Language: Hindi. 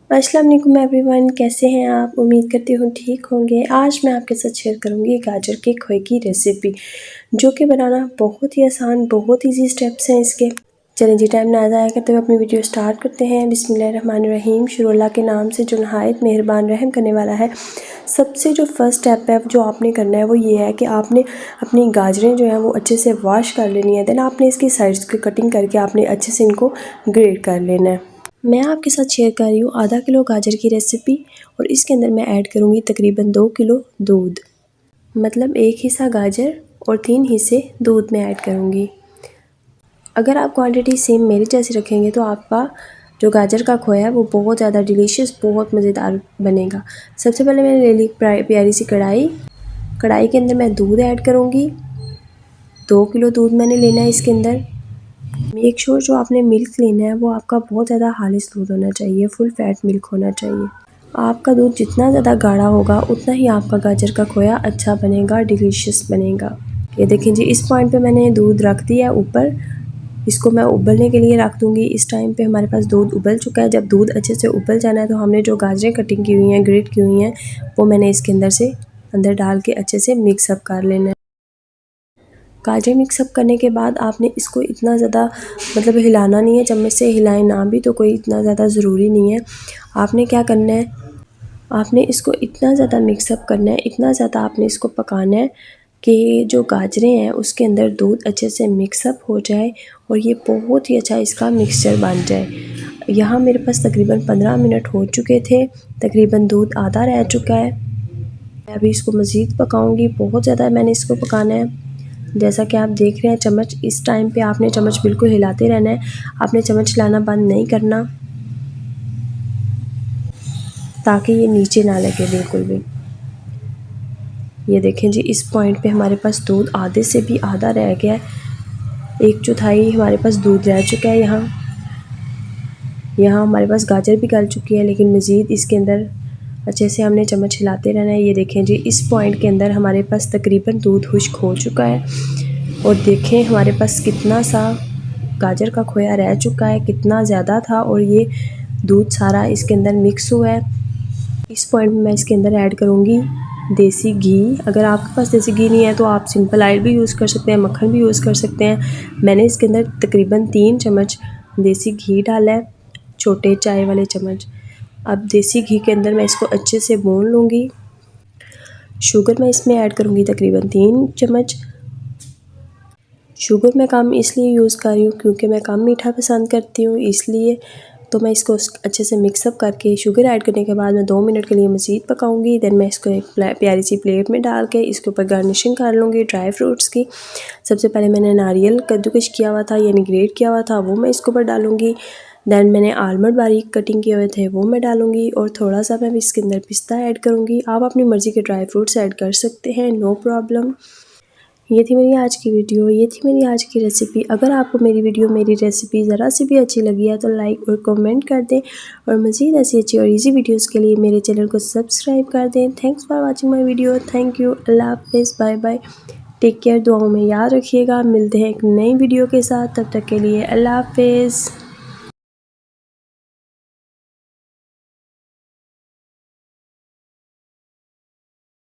अस्सलाम वालेकुम एवरीवन, कैसे हैं आप? उम्मीद करती हूँ ठीक होंगे। आज मैं आपके साथ शेयर करूँगी गाजर के खोए की रेसिपी, जो कि बनाना बहुत ही आसान, बहुत ईजी स्टेप्स हैं इसके। चलें जी, टाइम ना ज़ाया करते हुए अपनी वीडियो स्टार्ट करते हैं। बिस्मिल्लाहिर्रहमानिर्रहीम। शुरू अल्लाह के नाम से जो नहायत मेहरबान रहम करने वाला है। सबसे जो फर्स्ट स्टेप है जो आपने करना है वो ये है कि आपने अपनी गाजरें जो हैं वो अच्छे से वॉश कर लेनी है। देन आपने इसकी साइड्स की कटिंग करके आपने अच्छे से इनको ग्रेट कर लेना है। मैं आपके साथ शेयर कर रही हूँ आधा किलो गाजर की रेसिपी, और इसके अंदर मैं ऐड करूँगी तकरीबन 2 किलो दूध। मतलब 1 हिस्सा गाजर और 3 हिस्से दूध में ऐड करूँगी। अगर आप क्वांटिटी सेम मेरी जैसी रखेंगे तो आपका जो गाजर का खोया है वो बहुत ज़्यादा डिलीशियस, बहुत मज़ेदार बनेगा। सबसे पहले मैंने ले ली प्यारी सी कढ़ाई। कढ़ाई के अंदर मैं दूध ऐड करूँगी। 2 किलो दूध मैंने लेना है इसके अंदर। मेक श्योर जो आपने मिल्क लेना है वो आपका बहुत ज़्यादा खालिस दूध होना चाहिए, फुल फैट मिल्क होना चाहिए। आपका दूध जितना ज़्यादा गाढ़ा होगा उतना ही आपका गाजर का खोया अच्छा बनेगा, डिलीशियस बनेगा। ये देखिए जी, इस पॉइंट पे मैंने दूध रख दिया ऊपर। इसको मैं उबलने के लिए रख दूँगी। इस टाइम पे हमारे पास दूध उबल चुका है। जब दूध अच्छे से उबल जाना है तो हमने जो गाजरें कटिंग की हुई हैं, ग्रेट की हुई हैं, वो मैंने इसके अंदर डाल के अच्छे से मिक्सअप कर लेना है। गाजर मिक्सअप करने के बाद आपने इसको इतना ज़्यादा मतलब हिलाना नहीं है। चम्मच से हिलाएं ना भी तो कोई इतना ज़्यादा ज़रूरी नहीं है। आपने क्या करना है, आपने इसको इतना ज़्यादा मिक्सअप करना है, इतना ज़्यादा आपने इसको पकाना है कि जो गाजरें हैं उसके अंदर दूध अच्छे से मिक्सअप हो जाए और ये बहुत ही अच्छा इसका मिक्सचर बन जाए। यहाँ मेरे पास तकरीबन 15 मिनट हो चुके थे, तकरीबन दूध आधा रह चुका है। मैं अभी इसको मज़ीद पकाऊंगी, बहुत ज़्यादा मैंने इसको पकाना है। जैसा कि आप देख रहे हैं चम्मच, इस टाइम पे आपने चम्मच बिल्कुल हिलाते रहना है। आपने चम्मच हिलाना बंद नहीं करना ताकि ये नीचे ना लगे बिल्कुल भी। ये देखें जी, इस पॉइंट पे हमारे पास दूध आधे से भी आधा रह गया है। 1/4 हमारे पास दूध रह चुका है। यहाँ हमारे पास गाजर भी गल चुकी है, लेकिन मज़ीद इसके अंदर अच्छे से हमने चम्मच हिलाते रहना है। ये देखें जी, इस पॉइंट के अंदर हमारे पास तकरीबन दूध खुश्क हो चुका है। और देखें हमारे पास कितना सा गाजर का खोया रह चुका है, कितना ज़्यादा था, और ये दूध सारा इसके अंदर मिक्स हुआ है। इस पॉइंट में मैं इसके अंदर ऐड करूँगी देसी घी। अगर आपके पास देसी घी नहीं है तो आप सिंपल ऑयल भी यूज़ कर सकते हैं, मक्खन भी यूज़ कर सकते हैं। मैंने इसके अंदर तकरीबन 3 चम्मच देसी घी डाला है, छोटे चाय वाले चम्मच। अब देसी घी के अंदर मैं इसको अच्छे से भून लूँगी। शुगर मैं इसमें ऐड करूँगी तकरीबन 3 चम्मच। शुगर मैं कम इसलिए यूज़ कर रही हूँ क्योंकि मैं कम मीठा पसंद करती हूँ, इसलिए तो मैं इसको अच्छे से मिक्सअप करके शुगर ऐड करने के बाद मैं 2 मिनट के लिए मज़ीद पकाऊंगी। देन मैं इसको एक प्यारी सी प्लेट में डाल के इसके ऊपर गार्निशिंग कर लूँगी ड्राई फ्रूट्स की। सबसे पहले मैंने नारियल कद्दूकश किया हुआ था, यानी ग्रेट किया हुआ था, वो मैं इसके ऊपर डालूँगी। दैन मैंने आलमंड बारीक कटिंग किए हुए थे, वो मैं डालूँगी, और थोड़ा सा मैं इसके अंदर पिस्ता ऐड करूँगी। आप अपनी मर्ज़ी के ड्राई फ्रूट्स ऐड कर सकते हैं, नो प्रॉब्लम। ये थी मेरी आज की वीडियो, ये थी मेरी आज की रेसिपी। अगर आपको मेरी रेसिपी ज़रा सी भी अच्छी लगी है तो लाइक और कमेंट कर दें, और मज़ीद ऐसी अच्छी और इजी वीडियोस के लिए मेरे चैनल को सब्सक्राइब कर दें। Thanks for watching my video. Thank you. अल्लाह हाफ़िज़। Bye bye. Take care. दुआओं में याद रखिएगा। मिलते हैं एक नई वीडियो के साथ, तब तक के लिए अल्लाह हाफ़िज़।